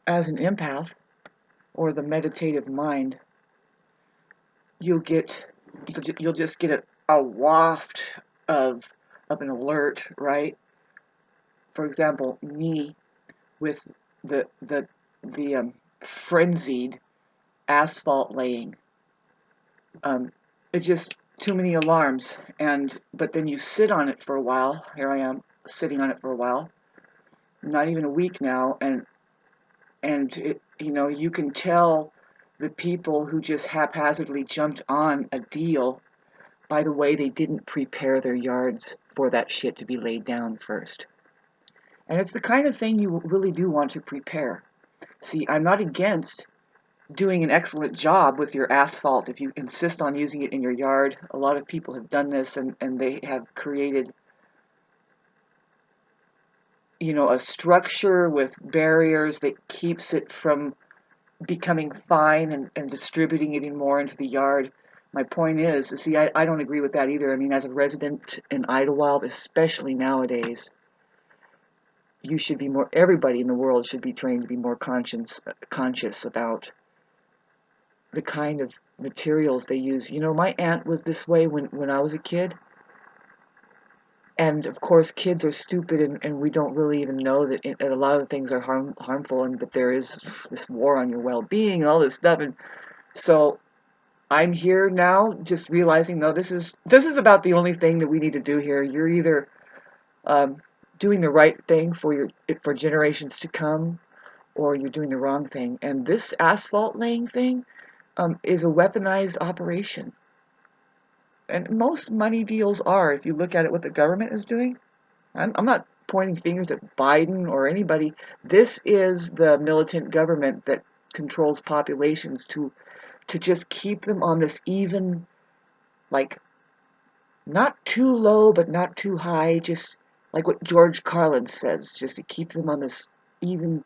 as an empath or the meditative mind, you'll just get a waft of an alert, right? For example, me with the frenzied asphalt laying. It just too many alarms, but then you sit on it for a while. Here I am sitting on it for a while, not even a week now, and you can tell the people who just haphazardly jumped on a deal by the way they didn't prepare their yards for that shit to be laid down first. And it's the kind of thing you really do want to prepare. See, I'm not against doing an excellent job with your asphalt if you insist on using it in your yard. A lot of people have done this, and they have created, a structure with barriers that keeps it from becoming fine and distributing even more into the yard. My point is, see, I don't agree with that either. I mean, as a resident in Idlewild, especially nowadays, everybody in the world should be trained to be more conscious about the kind of materials they use. My aunt was this way when I was a kid. And of course, kids are stupid, and we don't really even know that a lot of things are harmful, and that there is this war on your well-being and all this stuff. And so I'm here now, just realizing, no, this is about the only thing that we need to do here. You're either um, doing the right thing for generations to come, or you're doing the wrong thing. And this asphalt laying thing is a weaponized operation. And most money deals are, if you look at it, what the government is doing. I'm not pointing fingers at Biden or anybody. This is the militant government that controls populations to just keep them on this even, like, not too low but not too high, just like what George Carlin says, just to keep them on this even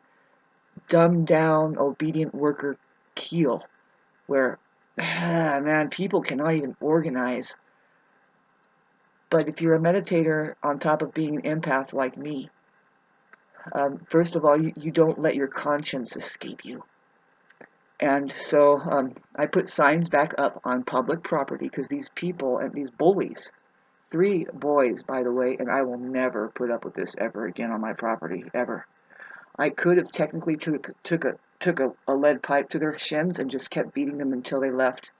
dumbed down obedient worker keel where, man, people cannot even organize. But if you're a meditator on top of being an empath like me, first of all, you don't let your conscience escape you. And so I put signs back up on public property because these people and these bullies, 3 boys, by the way, and I will never put up with this ever again on my property, ever. I could have technically took a lead pipe to their shins and just kept beating them until they left,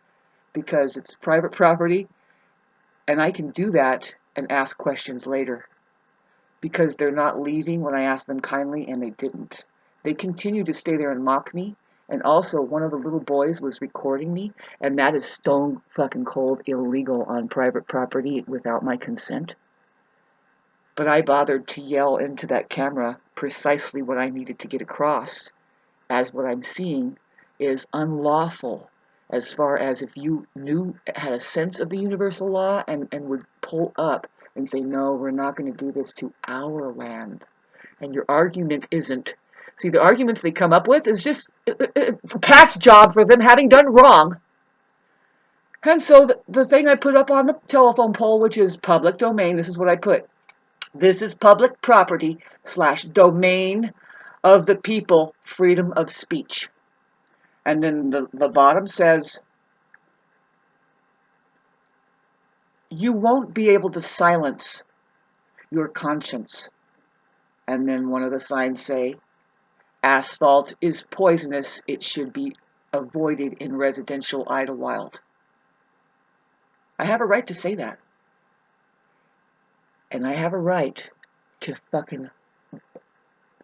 because it's private property, and I can do that and ask questions later, because they're not leaving when I ask them kindly, and they didn't. They continue to stay there and mock me. And also, one of the little boys was recording me, and that is stone fucking cold illegal on private property without my consent. But I bothered to yell into that camera precisely what I needed to get across, as what I'm seeing is unlawful, as far as if you had a sense of the universal law and would pull up and say, no, we're not going to do this to our land. And your argument isn't. See, the arguments they come up with is just a patch job for them having done wrong. And so the thing I put up on the telephone pole, which is public domain, this is what I put. This is public property / domain of the people, freedom of speech. And then the bottom says, you won't be able to silence your conscience. And then one of the signs say, asphalt is poisonous. It should be avoided in residential Idlewild. I have a right to say that. And I have a right to fucking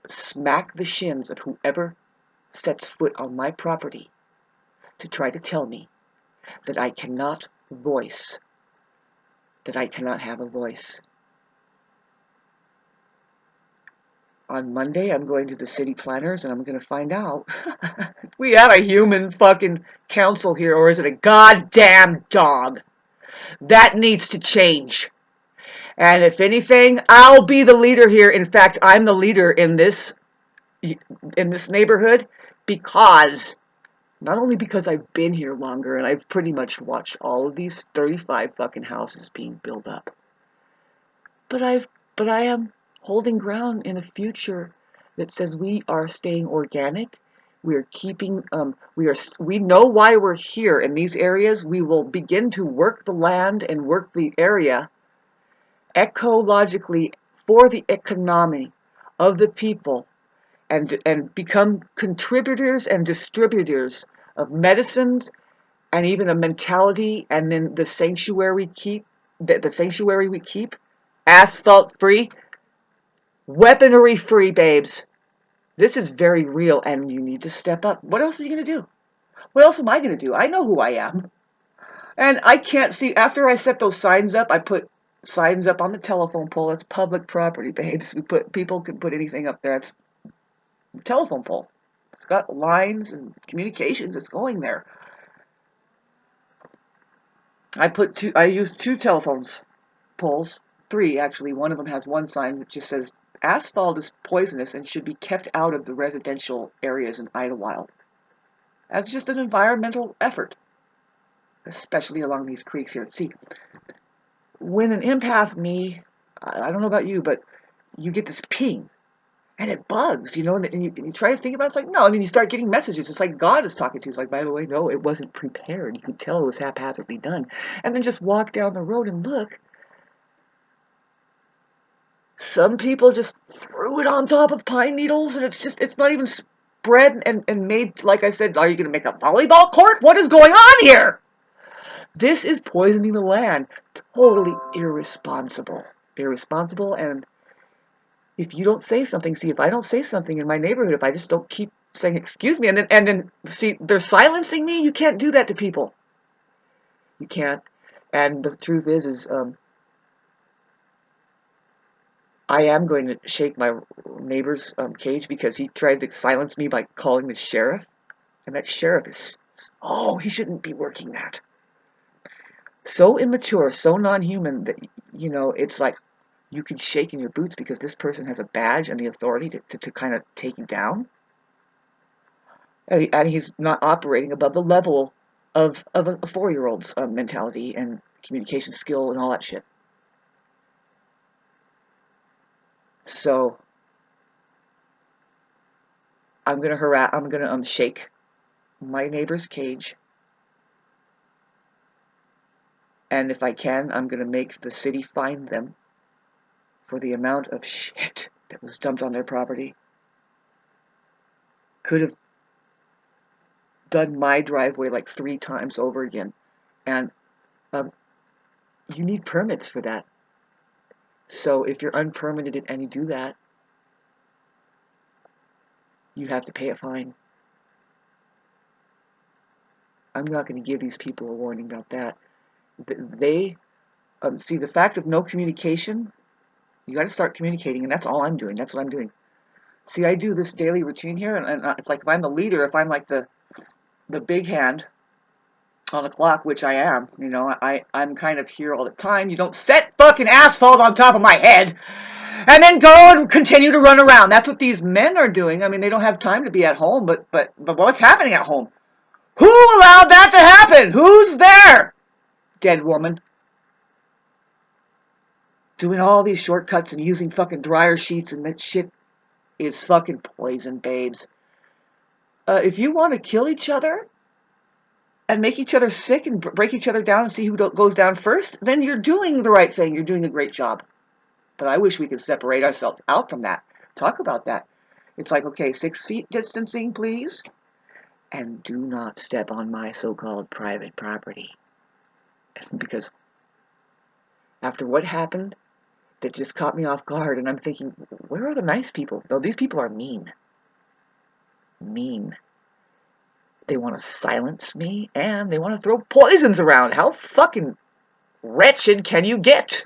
smack the shins of whoever sets foot on my property to try to tell me that I cannot have a voice. On Monday, I'm going to the city planners, and I'm going to find out if we have a human fucking council here, or is it a goddamn dog? That needs to change. And if anything, I'll be the leader here. In fact, I'm the leader in this neighborhood, because not only because I've been here longer and I've pretty much watched all of these 35 fucking houses being built up, but I am holding ground in a future that says we are staying organic We're keeping, we know why we're here in these areas. We will begin to work the land and work the area ecologically for the economy of the people, and become contributors and distributors of medicines and even a mentality, and then the sanctuary keep, the sanctuary we keep, asphalt free, weaponry free, babes. This is very real, and you need to step up. What else are you going to do? What else am I going to do? I know who I am. And I can't see, after I set those signs up, I put signs up on the telephone pole. It's public property, babes. People can put anything up there. It's a telephone pole. It's got lines and communications. It's going there. I used 2 telephones poles, 3 actually. One of them has one sign that just says asphalt is poisonous and should be kept out of the residential areas in Idlewild. That's just an environmental effort, especially along these creeks here. See, when an empath, I don't know about you, but you get this ping, and it bugs, and you try to think about it, it's like, no, and then you start getting messages. It's like God is talking to you. It's like, by the way, no, it wasn't prepared. You could tell it was haphazardly done. And then just walk down the road and look. Some people just threw it on top of pine needles, and it's not even spread and made, like I said, are you going to make a volleyball court? What is going on here? This is poisoning the land. Totally irresponsible. Irresponsible, and if you don't say something, see, if I don't say something in my neighborhood, if I just don't keep saying, excuse me, and then see, they're silencing me, you can't do that to people. You can't. And the truth is I am going to shake my neighbor's cage, because he tried to silence me by calling the sheriff. And that sheriff is, oh, he shouldn't be working that. So immature, so non-human that, it's like you can shake in your boots because this person has a badge and the authority to kind of take you down. And he's not operating above the level of a 4-year-old's mentality and communication skill and all that shit. So I'm gonna shake my neighbor's cage, and if I can, I'm gonna make the city fine them for the amount of shit that was dumped on their property. Could have done my driveway like 3 times over again, and you need permits for that. So if you're unpermitted and you do that, you have to pay a fine. I'm not going to give these people a warning about that. They see, the fact of no communication, you got to start communicating, and that's all I'm doing. That's what I'm doing. See, I do this daily routine here, and it's like, if I'm the leader, if I'm like the big hand on the clock, which I am, I'm kind of here all the time. You don't set fucking asphalt on top of my head and then go and continue to run around. That's what these men are doing. I mean, they don't have time to be at home, but what's happening at home? Who allowed that to happen? Who's there? Dead woman. Doing all these shortcuts and using fucking dryer sheets, and that shit is fucking poison, babes. If you want to kill each other and make each other sick and break each other down and see who goes down first, then you're doing the right thing. You're doing a great job. But I wish we could separate ourselves out from that. Talk about that. It's like, okay, 6 feet distancing, please. And do not step on my so-called private property. Because after what happened, that just caught me off guard, and I'm thinking, where are the nice people? No, these people are mean. Mean. They want to silence me, and they want to throw poisons around. How fucking wretched can you get?